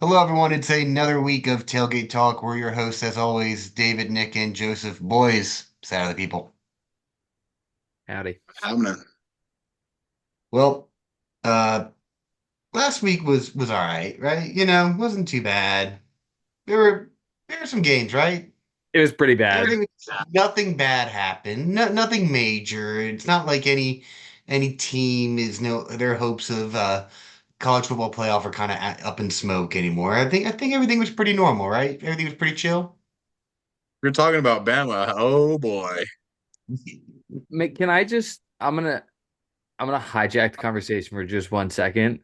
Hello, everyone. It's another week of Tailgate Talk. We're your hosts, as always, David, Nick, and Joseph. Boys, Saturday people. Howdy. Happening. Well, uh, last week was all right, right? Wasn't too bad. There were there were some games, right? It was pretty bad. Everything, nothing bad happened. Nothing major. It's not like any team is no their hopes of college football playoff are kind of up in smoke anymore. I think everything was pretty normal, right? Everything was pretty chill. You're talking about Bama. Oh boy. Can I just I'm gonna hijack the conversation for just 1 second.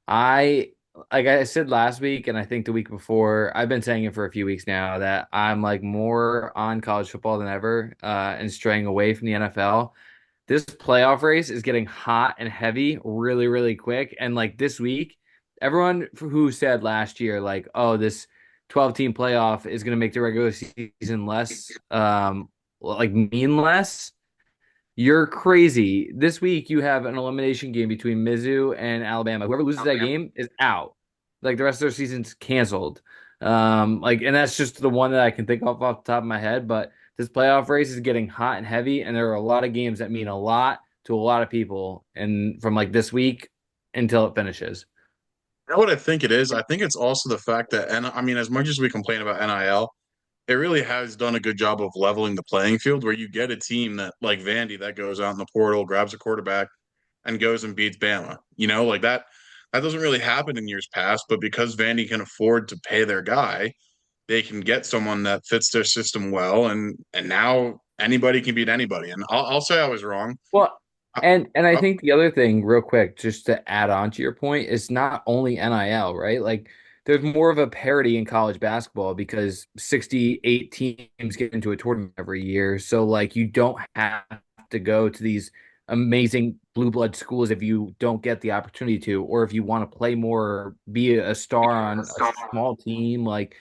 I like I said last week and I think the week before, I've been saying it for a few weeks now that I'm like more on college football than ever, and straying away from the NFL. This playoff race is getting hot and heavy really, really quick. And like this week, everyone who said last year, like, oh, this 12 team playoff is going to make the regular season less, like mean less. You're crazy. This week, you have an elimination game between Mizzou and Alabama. Whoever loses that game is out. Like the rest of their season's canceled. And that's just the one that I can think of off the top of my head. But this playoff race is getting hot and heavy, and there are a lot of games that mean a lot to a lot of people, and from like this week until it finishes. You know what I think it is? I think it's also the fact that, and I mean, as much as we complain about NIL, it really has done a good job of leveling the playing field where you get a team that, like Vandy, that goes out in the portal, grabs a quarterback, and goes and beats Bama. Like that doesn't really happen in years past, but because Vandy can afford to pay their guy, they can get someone that fits their system well, and now anybody can beat anybody. And I'll say I was wrong. Well, Uh, and I uh, think the other thing, real quick, just to add on to your point, is not only NIL, right? Like there's more of a parity in college basketball because 68 teams get into a tournament every year. So like you don't have to go to these amazing blue blood schools if you don't get the opportunity to, or if you want to play more or be a star on a small team. Like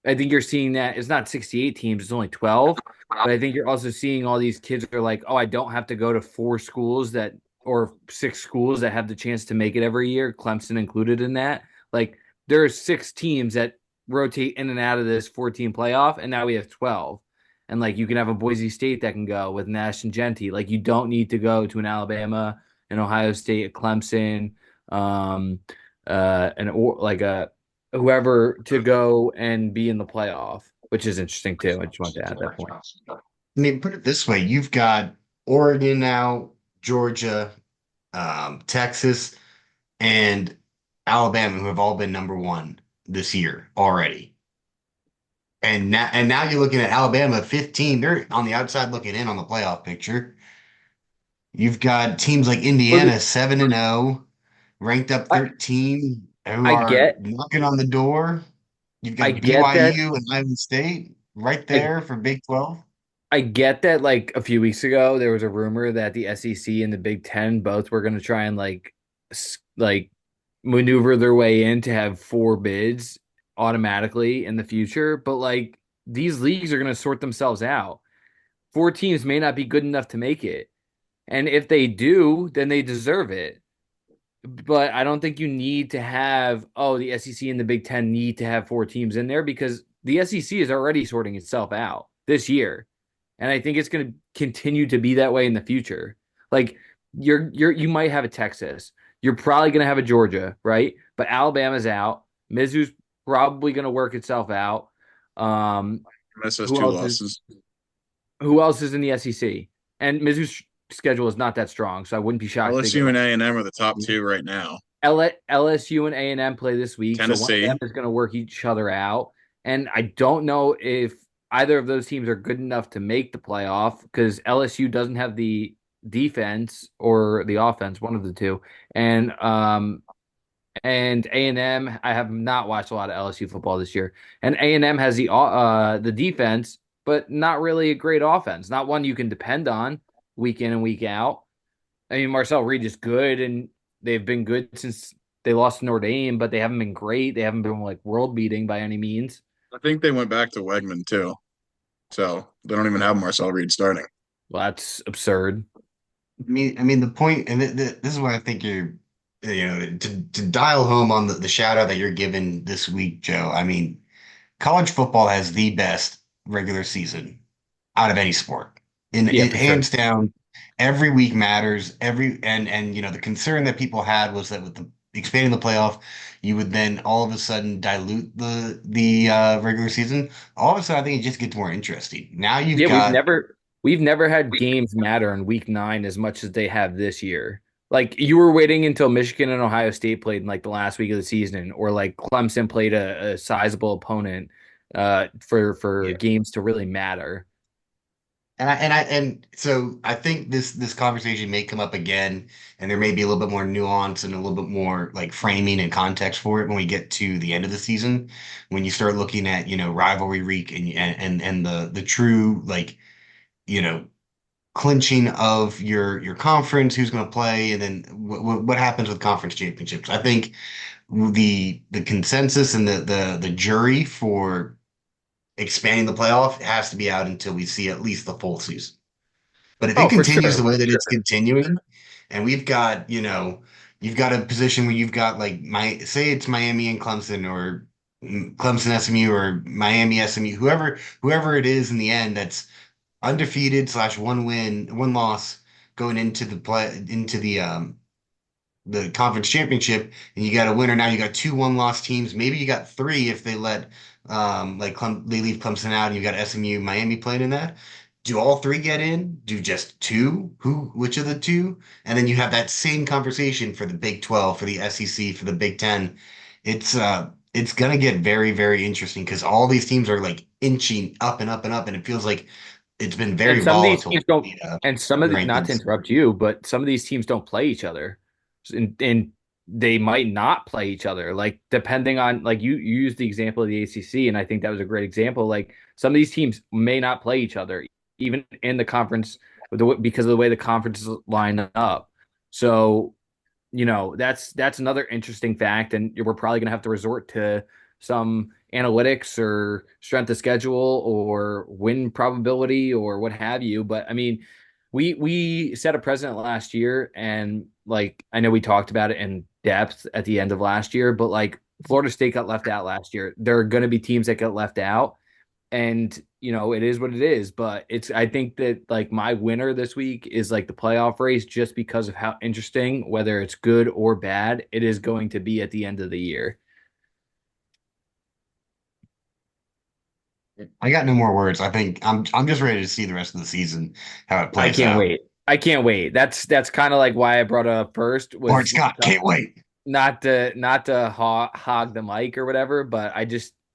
I think you're seeing that it's not 68 teams, it's only 12. But I think you're also seeing all these kids are like, oh, I don't have to go to four schools that or six schools that have the chance to make it every year, Clemson included in that. Like there are six teams that rotate in and out of this 14 playoff, and now we have 12. And like you can have a Boise State that can go with Nash and Genty. Like you don't need to go to an Alabama, an Ohio State, a Clemson, um, and or like a whoever to go and be in the playoff, which is interesting too. I just wanted to add that point. I mean, put it this way, you've got Oregon now, Georgia, Texas, and Alabama, who have all been number one this year already. And now you're looking at Alabama 15. They're on the outside looking in on the playoff picture. You've got teams like Well, Indiana 7-0, ranked up I 13, who I are get knocking on the door. You've I got get that BYU and Iowa State right I there for Big 12. I get that like a few weeks ago there was a rumor that the SEC and the Big Ten both were going to try and like maneuver their way in to have four bids automatically in the future, but like these leagues are going to sort themselves out. Four teams may not be good enough to make it. And if they do, then they deserve it. But I don't think you need to have, oh, the SEC and the Big Ten need to have four teams in there because the SEC is already sorting itself out this year. And I think it's going to continue to be that way in the future. Like you might have a Texas. You're probably going to have a Georgia, right? But Alabama's out. Mizzou's probably going to work itself out. Um, Misses who two else is losses. who else is in the SEC? And Mizzou's schedule is not that strong, so I wouldn't be shocked if they get LSU like and A&M are the top two right now. LSU and A&M play this week, so one of them Tennessee. is going to work each other out. And I don't know if either of those teams are good enough to make the playoff because LSU doesn't have the defense or the offense, one of the two. And A&M, I have not watched a lot of LSU football this year. And A&M has the defense, but not really a great offense, not one you can depend on week in and week out. I mean, Marcel Reed is good, and they've been good since they lost to Notre Dame, but they haven't been great. They haven't been like world beating by any means. I think they went back to Wegman too. So they don't even have Marcel Reed starting. Well, that's absurd. I mean, the point, and this is what I think to dial home on the shout out that you're giving this week, Joe. I mean, college football has the best regular season out of any sport. In Yeah, it for sure. hands down, every week matters. And the concern that people had was that with the expanding the playoff, you would then all of a sudden dilute the regular season. All of a sudden, I think it just gets more interesting. Now you've Yeah, got we've never had games matter in week 9 as much as they have this year. Like you were waiting until Michigan and Ohio State played in like the last week of the season, or like Clemson played a sizable opponent for yeah. games to really matter. And so I think this conversation may come up again, and there may be a little bit more nuance and a little bit more like framing and context for it when we get to the end of the season, when you start looking at rivalry week and the true like you know clinching of your conference, who's going to play, and then what happens with conference championships. I think the consensus and the jury for expanding the playoff has to be out until we see at least the full season. But if it Oh, for continues the sure. way that it's continuing, and we've got, you've got a position where you've got like say it's Miami and Clemson or Clemson SMU or Miami SMU, whoever it is in the end that's undefeated slash one win, one loss going into the conference championship, and you got a winner. Now you got two one-loss teams. Maybe you got three if they let they leave Clemson out, and you got SMU, Miami playing in that. Do all three get in? Do just two? Which of the two? And then you have that same conversation for the Big 12, for the SEC, for the Big 10. It's gonna get very, very interesting because all these teams are like inching up and up and up, and it feels like it's been And very some of these volatile, teams don't, the not to rankings. interrupt you, but some of these teams don't play each other. And they might not play each other. Like depending on like you used the example of the ACC, and I think that was a great example. Like some of these teams may not play each other, even in the conference, because of the way the conferences line up. So that's another interesting fact, and we're probably going to have to resort to some analytics or strength of schedule or win probability or what have you. But I mean, we set a precedent last year, and like I know we talked about it in depth at the end of last year, but like Florida State got left out last year. There are going to be teams that get left out, and it is what it is. But it's I think that like my winner this week is like the playoff race, just because of how interesting, whether it's good or bad, it is going to be at the end of the year. I got no more words. I think I'm just ready to see the rest of the season, how it I plays can't out. wait. I can't wait. That's kind of like why I brought it up first, Bart was Scott, can't wait. not to hog the mic or whatever, but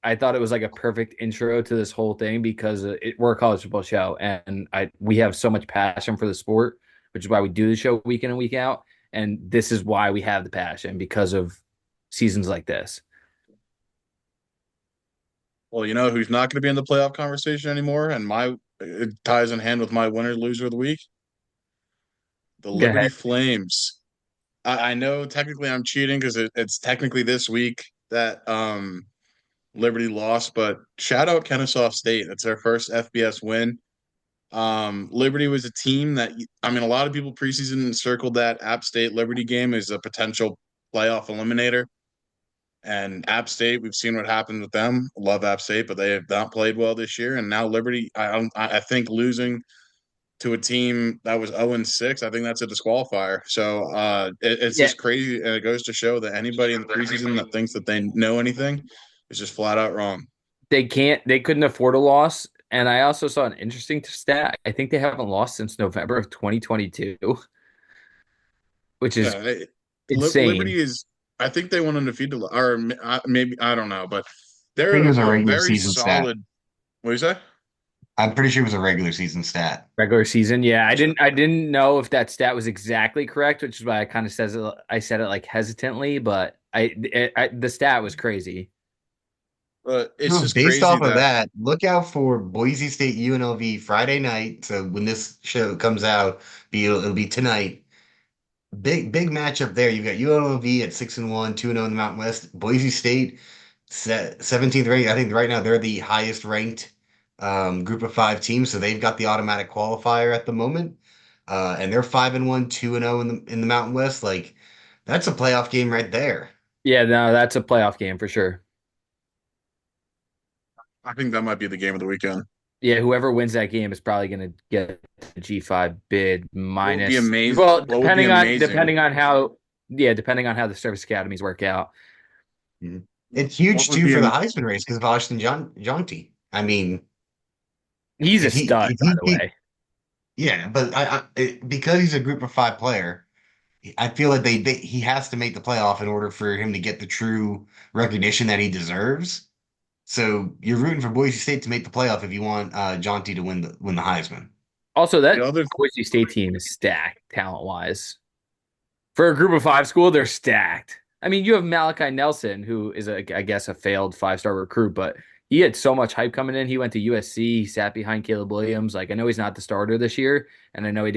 I thought it was like a perfect intro to this whole thing, because we're a college football show, and we have so much passion for the sport, which is why we do the show week in and week out, and this is why we have the passion, because of seasons like this. Well, you know who's not going to be in the playoff conversation anymore, and my it ties in hand with my winner loser of the week, the Go Liberty ahead. Flames. I know technically I'm cheating because it's technically this week that Liberty lost, but shout out Kennesaw State. That's their first FBS win. Liberty was a team that I mean, a lot of people preseason circled that App State Liberty game as a potential playoff eliminator. And App State, we've seen what happened with them. Love App State, but they have not played well this year. And now Liberty, I think losing to a team that was 0-6, I think that's a disqualifier. So it's Yeah, just crazy, and it goes to show that anybody in the preseason that thinks that they know anything is just flat out wrong. they couldn't afford a loss. And I also saw an interesting stat. I think they haven't lost since November of 2022, which is Yeah, Liberty insane. is. I think they went undefeated, or maybe I don't know, but I think they're it was a a regular very season stat. solid. What do you say? I'm pretty sure it was a regular season stat. Regular season, yeah. I That's didn't I didn't know if that stat was exactly correct, which is why I said it like hesitantly, but the stat was crazy. But it's No, just based crazy off of that that, look out for Boise State UNLV Friday night. So when this show comes out, it'll be tonight. Big matchup there. You've got UNLV at 6-1, 2-0 in the Mountain West. Boise State 17th ranked. I think right now they're the highest ranked group of five teams, so they've got the automatic qualifier at the moment. And they're 5-1, 2-0 in the Mountain West. Like That's a playoff game right there. Yeah, no, that's a playoff game for sure. I think that might be the game of the weekend. Yeah, whoever wins that game is probably going to get the G5 bid What would be minus. amazing? Well, What would be amazing? depending on how the service academies work out. Mhm. It's What huge would too be for the Heisman race because of Austin Jonty. I mean, He's a stud, if by he the keep, way. yeah, but because he's a group of five player, I feel like he has to make the playoff in order for him to get the true recognition that he deserves. So you're rooting for Boise State to make the playoff if you want Jonty to win the Heisman. Also, the that other? Boise State team is stacked talent wise. For a group of five school, they're stacked. I mean, you have Malachi Nelson, who is, I guess, a failed 5-star recruit, but he had so much hype coming in. He went to USC, he sat behind Caleb Williams. Like, I know he's not the starter this year, and I know I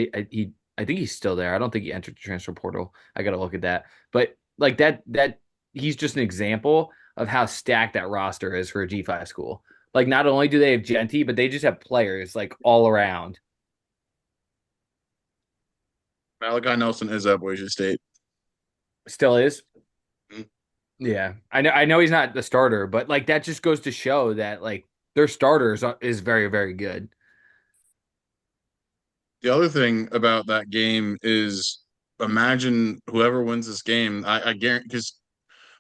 think he's still there. I don't think he entered the transfer portal. I got to look at that. But like that, he's just an example of how stacked that roster is for a G5 school. Like, not only do they have Genty, but they just have players like all around. Malachi Nelson is at Boise State. Still is. Mhm. Yeah, I know he's not the starter, but like that just goes to show that like their starters is very, very good. The other thing about that game is imagine whoever wins this game. I guarantee because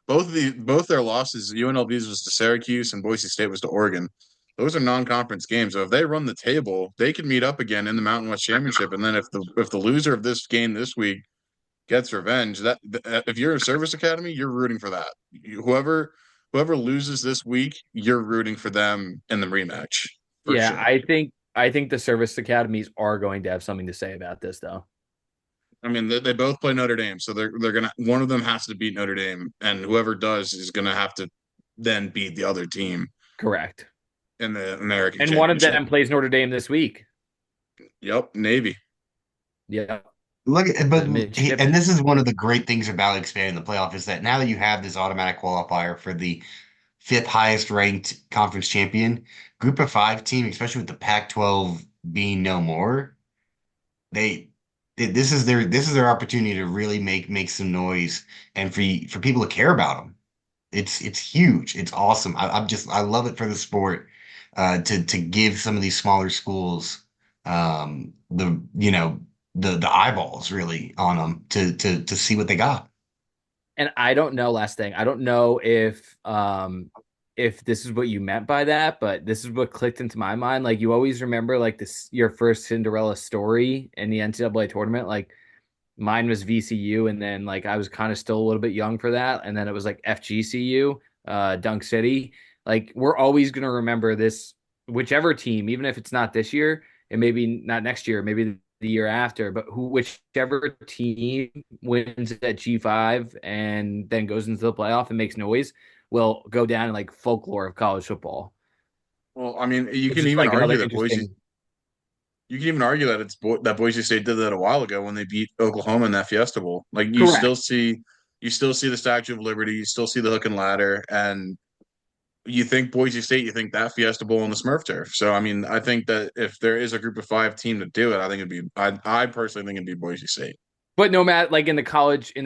both their losses, UNLV's was to Syracuse and Boise State was to Oregon. Those are non-conference games. So if they run the table, they could meet up again in the Mountain West Championship. And then if the loser of this game this week gets revenge, if you're a service academy, you're rooting for that. Whoever loses this week, you're rooting for them in the rematch for Yeah, sure. I think the service academies are going to have something to say about this though. I mean, they both play Notre Dame, so they're gonna one of them has to beat Notre Dame, and whoever does is gonna have to then beat the other team Correct. in the American And one of Championship. them plays Notre Dame this week. Yep, Navy. Yeah, Look at, but the and Mississippi. this is one of the great things about expanding the playoff is that now that you have this automatic qualifier for the fifth highest ranked conference champion, group of five team, especially with the Pac-12 being no more, they this is their opportunity to really make some noise and for people to care about them. It's huge. It's awesome. I love it for the sport to give some of these smaller schools the the eyeballs really on them to see what they got. And I don't know, last thing. I don't know if this is what you meant by that, but this is what clicked into my mind. Like you always remember like this your first Cinderella story in the NCAA tournament. Like mine was VCU, and then like I was kind of still a little bit young for that, and then it was like FGCU, Dunk City. Like we're always gonna remember this, whichever team, even if it's not this year, and maybe not next year, maybe the year after, but whichever team wins at G5 and then goes into the playoff and makes noise will go down in like folklore of college football. Well, I mean, It's just like another interesting. You can even argue that that Boise State did that a while ago when they beat Oklahoma in that Fiesta Bowl. Like Correct. you still see the Statue of Liberty, you still see the hook and ladder, and you think Boise State, you think that Fiesta Bowl on the Smurf turf. So I mean, I think that if there is a group of five team to do it, I think I personally think it'd be Boise State. But no matter like in the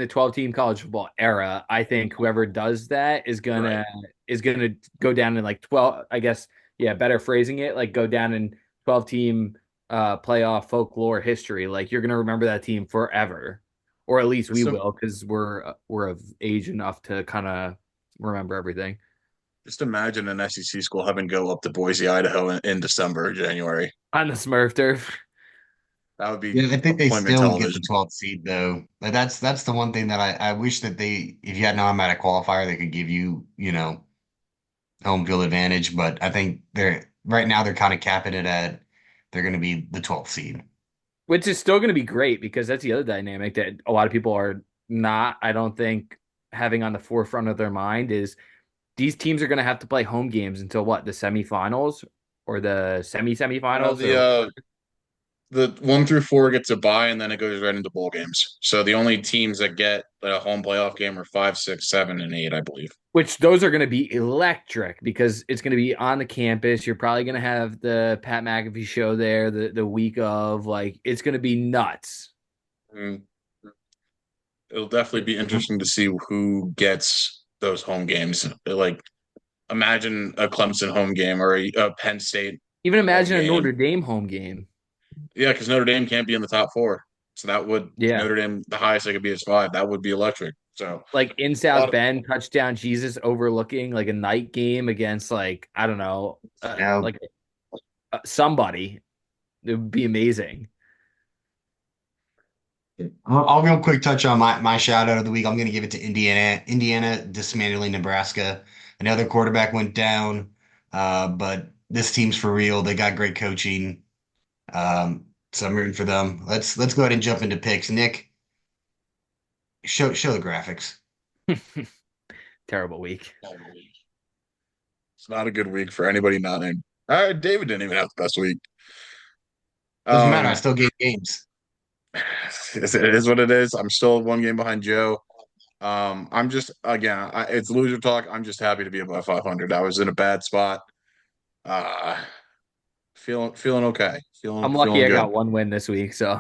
12 team college football era, I think whoever does that Right. is gonna go down in like 12, I guess, yeah, better phrasing it, like go down in 12 team playoff folklore history. Like you're gonna remember that team forever. Or at least we Just will, because we're of age enough to kind of remember everything. just imagine an SEC school having go up to Boise, Idaho in December or January. On the Smurf turf. That would be Yeah, I think they appointment still would get the television. 12th seed though. But that's the one thing that I wish that they if you had an automatic qualifier they could give you, home field advantage. But I think they're right now they're kind of capping it at they're going to be the 12th seed. Which is still going to be great because that's the other dynamic that a lot of people are not, I don't think, having on the forefront of their mind is these teams are going to have to play home games until what, the semifinals or the No, semifinals or the 1 through 4 gets a bye, and then it goes right into bowl games. So the only teams that get a home playoff game are 5, 6, 7, and 8, I believe. which those are going to be electric because it's going to be on the campus. You're probably going to have the Pat McAfee show there the week of, like it's going to be nuts. Mm. It'll definitely be interesting to see who gets those home games. Like, imagine a Clemson home game or a Penn State Even home imagine a game. Notre Dame home game. Yeah, because Notre Dame can't be in the top four. So that would, if Yeah. Notre Dame, the highest they could be is five. That would be electric. So Like in a lot South of, Bend, touchdown Jesus overlooking like a night game against like I don't know, Now, like somebody. It would be amazing. I'll real quick touch on my shout out of the week. I'm going to give it to Indiana. Indiana dismantling Nebraska. Another quarterback went down, but this team's for real. They got great coaching, so I'm rooting for them. Let's go ahead and jump into picks. Nick, show the graphics. Terrible week. it's not a good week for anybody not named. David didn't even have the best week. Doesn't matter. I Um, still get games. it is what it is. I'm still one game behind Joe. I'm just again, it's loser talk. I'm just happy to be above 500. I was in a bad spot. Uh, feeling okay. I'm Feeling lucky I good. got one win this week, so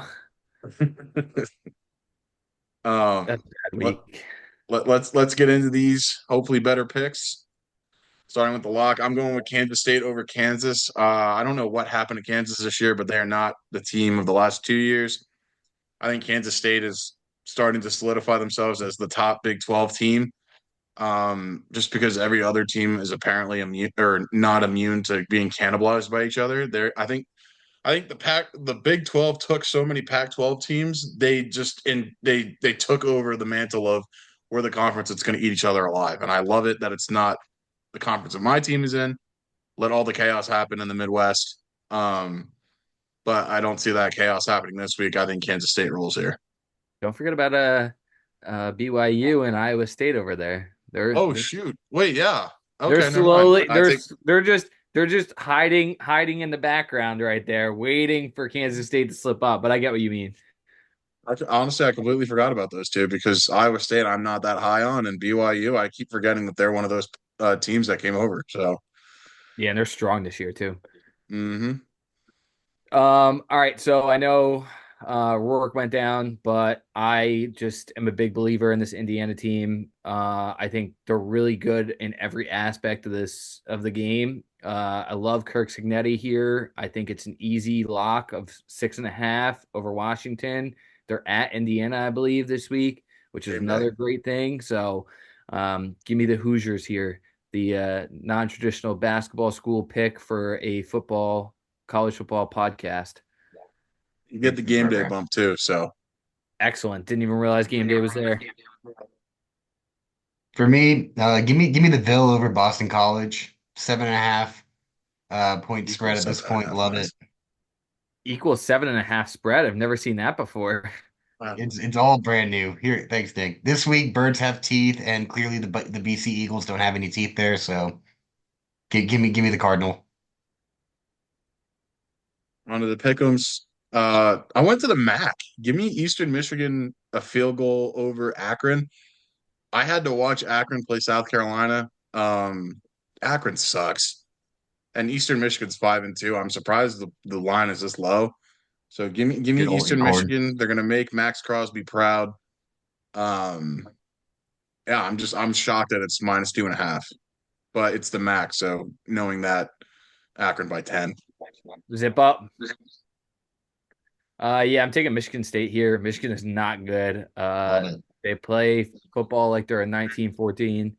um, that's a bad let, week. let's get into these hopefully better picks. Starting with the lock, I'm going with Kansas State over Kansas. I don't know what happened to Kansas this year, but they are not the team of the last 2 years. I think Kansas State is starting to solidify themselves as the top Big 12 team. Just because every other team is apparently immune or not immune to being cannibalized by each other. I think the Big 12 took so many Pac-12 teams, they took over the mantle of we're the conference that's going to eat each other alive. And I love it that it's not the conference that my team is in. Let all the chaos happen in the Midwest. Um, but I don't see that chaos happening this week. I think Kansas State rules here. Don't forget about BYU and Iowa State over there. Oh shoot. Wait, yeah. They're Okay, never mind. slowly I take they're just hiding in the background right there, waiting for Kansas State to slip up. But I get what you mean. honestly I completely forgot about those two because Iowa State I'm not that high on and BYU I keep forgetting that they're one of those teams that came over. So Yeah, and they're strong this year too. hmm All right, so I know Rourke went down, but I just am a big believer in this Indiana team. I think they're really good in every aspect of the game. I love Kirk Signetti here. I think it's an easy lock of 6.5 over Washington. They're at Indiana, I believe, this week, which is game day. another great thing. So give me the Hoosiers here, the non-traditional basketball school pick for a college football podcast. You get the game day bump too. So Excellent. Didn't even realize game day was there. For me, give me the Ville over Boston College. 7.5 point spread equals at this seven and a point. half. Love Nice. it. Equals 7.5 spread. I've never seen that before. It's all brand new. Here, thanks, Nick. This week, birds have teeth, and clearly the BC Eagles don't have any teeth there. So give me the Cardinal. Onto the pick'ems. I went to the MAC. Give me Eastern Michigan a field goal over Akron. I had to watch Akron play South Carolina. Akron sucks, and Eastern Michigan's 5-2. I'm surprised the line is this low. So give me Good old Eastern Acorn. Michigan. They're gonna make Max Crosby proud. Um, yeah, I'm shocked that it's -2.5, but it's the MAC. So knowing that Akron by 10. Zip up. Yeah, I'm taking Michigan State here. Michigan is not good. Love it. They play football like they're in 1914.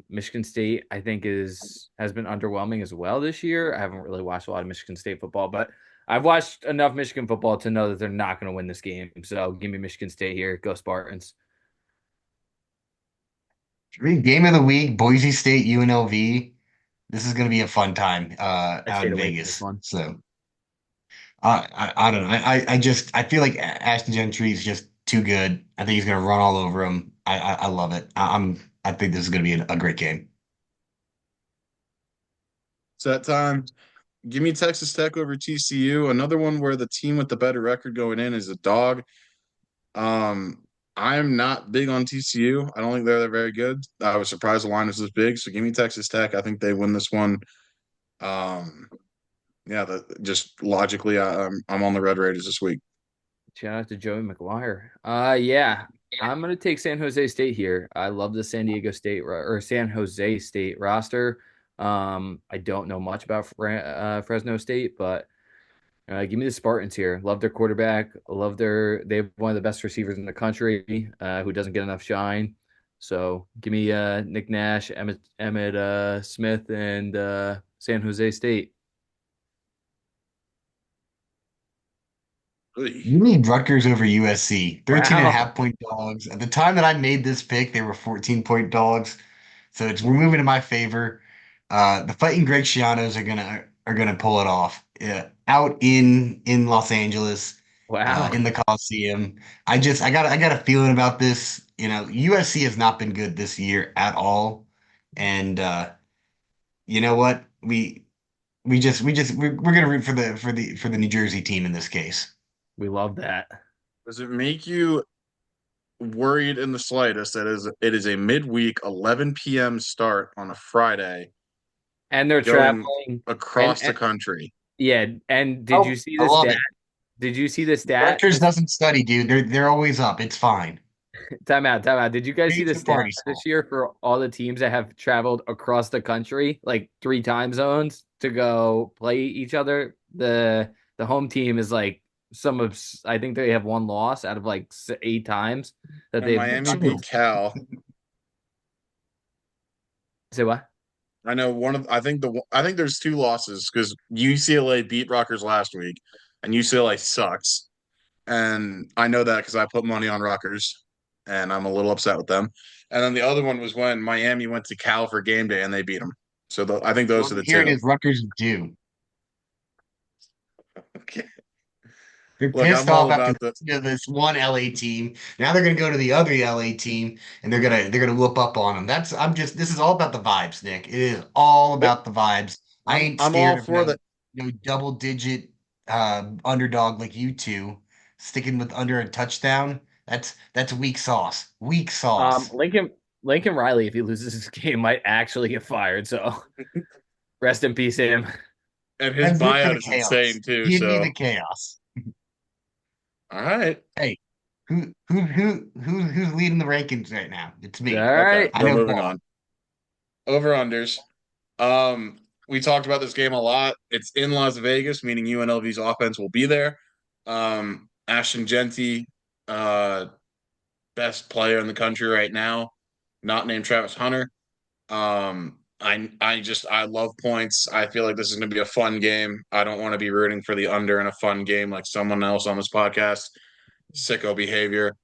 Michigan State, I think, has been underwhelming as well this year. I haven't really watched a lot of Michigan State football, but I've watched enough Michigan football to know that they're not going to win this game. So give me Michigan State here. Go Spartans. Game of the week, Boise State, UNLV. This is going to be a fun time I out stayed in away from this Vegas. one. So I don't know. I feel like Ashton Gentry is just too good. I think he's going to run all over him. I love it. I think this is going to be a great game. It's that time. Give me Texas Tech over TCU. Another one where the team with the better record going in is a dog. Um, I'm not big on TCU. I don't think they're very good. I was surprised the line was this big. So give me Texas Tech. I think they win this one. Um, yeah, just logically, I'm on the Red Raiders this week. Shout out to Joey McGuire. Yeah, I'm gonna take San Jose State here. I love the San Diego State or San Jose State roster. I don't know much about Fresno State, but give me the Spartans here. Love their quarterback. Love they have one of the best receivers in the country, who doesn't get enough shine. So give me Nick Nash, Emmett Smith, and San Jose State. You need Rutgers over USC. 13 and a Wow. half point dogs. At the time that I made this pick, they were 14-point dogs. So we're moving in my favor. The Fighting Greg Schianos are gonna pull it off. Out in Los Angeles, Wow. in the Coliseum. I got a feeling about this. USC has not been good this year at all. And you know what? We're gonna root for the New Jersey team in this case. We love that. Does it make you worried in the slightest that it is a midweek 11 p.m. start on a Friday And they're going traveling across the and country? yeah, and did you Oh, see I the love stat? it. Did you see the stat? Rutgers This doesn't study, dude. They're always up. It's fine. time out, time out. Did you guys see It's the a stat party school. this year for all the teams that have traveled across the country, like 3 time zones to go play each other? The home team is like I think they have one loss out of like 8 times that And they've Miami True. beat Cal. say what? I know I think there's two losses because UCLA beat Rutgers last week, and UCLA sucks. And I know that because I put money on Rutgers, and I'm a little upset with them. And then the other one was when Miami went to Cal for game day and they beat them. So I think those Well, are the here it two. is. Rutgers do. Okay. They're Look, pissed I'm all off after about the. this one LA team. Now they're gonna go to the other LA team and they're gonna whoop up on them. This is all about the vibes, Nick. It is all about the vibes. I ain't I'm all scared of for no the. no double digit underdog like you two sticking with under a touchdown. That's weak sauce. Weak sauce. Lincoln Riley, if he loses this game, might actually get fired. So rest in peace, him. And his I'm here for buyout the is insane chaos. too. Give me So, the chaos. all right. Hey, who's leading the rankings right now? It's All me. Okay. right. I We're know moving ball. on. Over unders. We talked about this game a lot. It's in Las Vegas, meaning UNLV's offense will be there. Ashton Genty, uh, best player in the country right now, not named Travis Hunter. I love points. I feel like this is going to be a fun game. I don't want to be rooting for the under in a fun game like someone else on this podcast. Sicko behavior.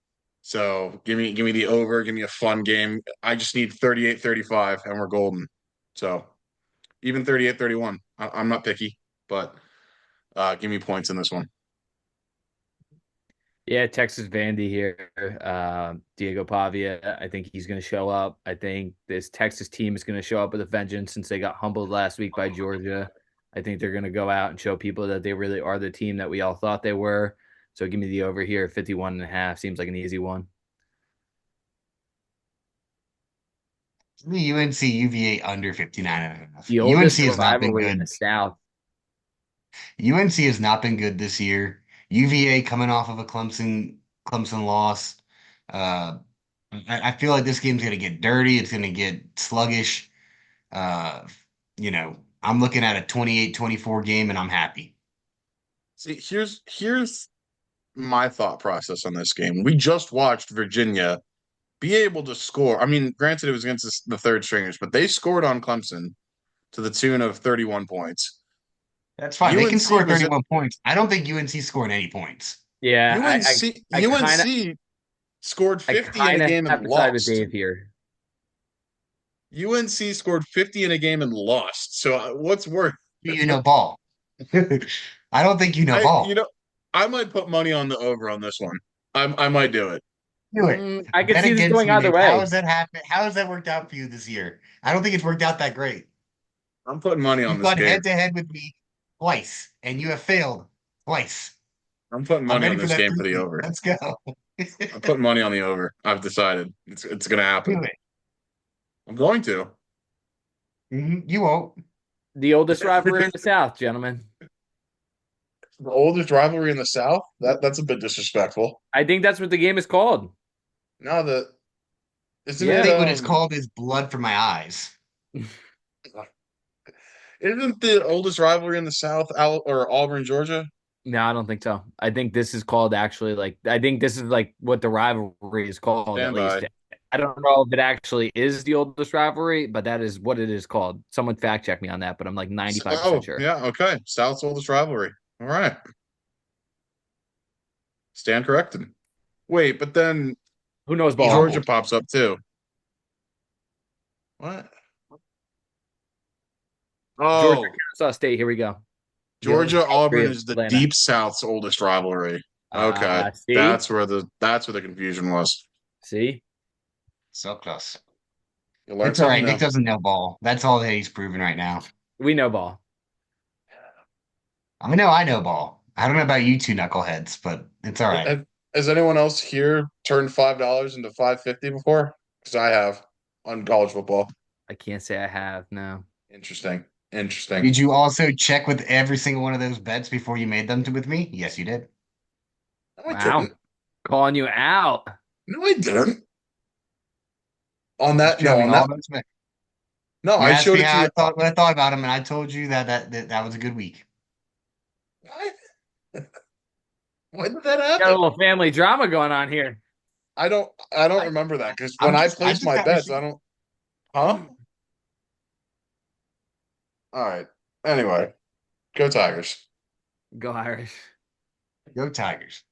So give me the over, give me a fun game. I just need 38-35 and we're golden. So even 38-31. I'm not picky, but give me points in this one. Yeah, Texas Vandy here. Diego Pavia. I think he's going to show up. I think this Texas team is going to show up with a vengeance since they got humbled last week by Georgia. I think they're going to go out and show people that they really are the team that we all thought they were. So give me the over here, 51.5. Seems like an easy one. The UNC UVA under 59 and a half. The UNC oldest has not been rivalry in good. the South. UNC has not been good this year. UVA coming off of a Clemson loss. Uh, I feel like this game's gonna get dirty. It's gonna get sluggish. Uh, I'm looking at a 28-24 game and I'm happy. See, here's my thought process on this game. We just watched Virginia be able to score. I mean, granted, it was against the third stringers, but they scored on Clemson to the tune of 31 points. That's fine. They can UNC score was 31 points. I don't think UNC scored any points. Yeah, UNC scored I 50 in a kind of game and have to side with lost. Dave here. UNC scored 50 in a game and lost. So what's worse? You know ball. I don't think you know I ball. I might put money on the over on this one. I might do it. Do it. I could Bet see this against going me, either Nick. How way. has that happened? How has that worked out for you this year? I don't think it's worked out that great. I'm putting money on You've this gone game. head to head with me twice, and you have failed twice. I'm putting I'm money on ready for this that game for the three. over. Let's go. I'm putting money on the over. I've decided it's gonna Do happen. it. I'm going to. You won't. The oldest rivalry in the South, gentlemen. The oldest rivalry in the South? That's a bit disrespectful. I think that's what the game is called. No, the isn't I it Yeah. think what it's called is blood from my eyes. isn't the oldest rivalry in the South or Auburn, Georgia? No, I don't think so. I think this is called actually like I think this is like what the rivalry is called at Stand least. by. I don't know if it actually is the oldest rivalry, but that is what it is called. Someone fact check me on that, but I'm like 95% Oh, sure. yeah, okay. South's oldest rivalry. All right. Stand corrected. Wait, but then Who knows Be ball? Georgia humbled. pops up too. What? Georgia, Oh, Kansas State. Here we go. The oldest Georgia rivalry Auburn of is the Atlanta. Deep South's oldest rivalry. Okay. See, That's where the confusion was. see, So close. You learn It's all something right. new. Nick doesn't know ball. That's all that he's proven right now. we know ball. I know ball. I don't know about you two knuckleheads, but it's all right. Has anyone else here turned $5 into 550 before? Because I have on college football. I can't say I have. No. Interesting. Interesting. Did you also check with every single one of those bets before you made them with me? Yes, you did. No, I Wow, didn't. calling you out. No, I didn't. On Just that, no, showing on all that, those bets. no, You I asked showed me it to how you. I thought what I thought about him, and I told you that was a good week. What? When did that Got a happen? little family drama going on here. I don't I, remember that because when I'm I just I place just my got bets, I receipts. don't. Huh? All right. Anyway, go Tigers. Go Irish. Go Tigers.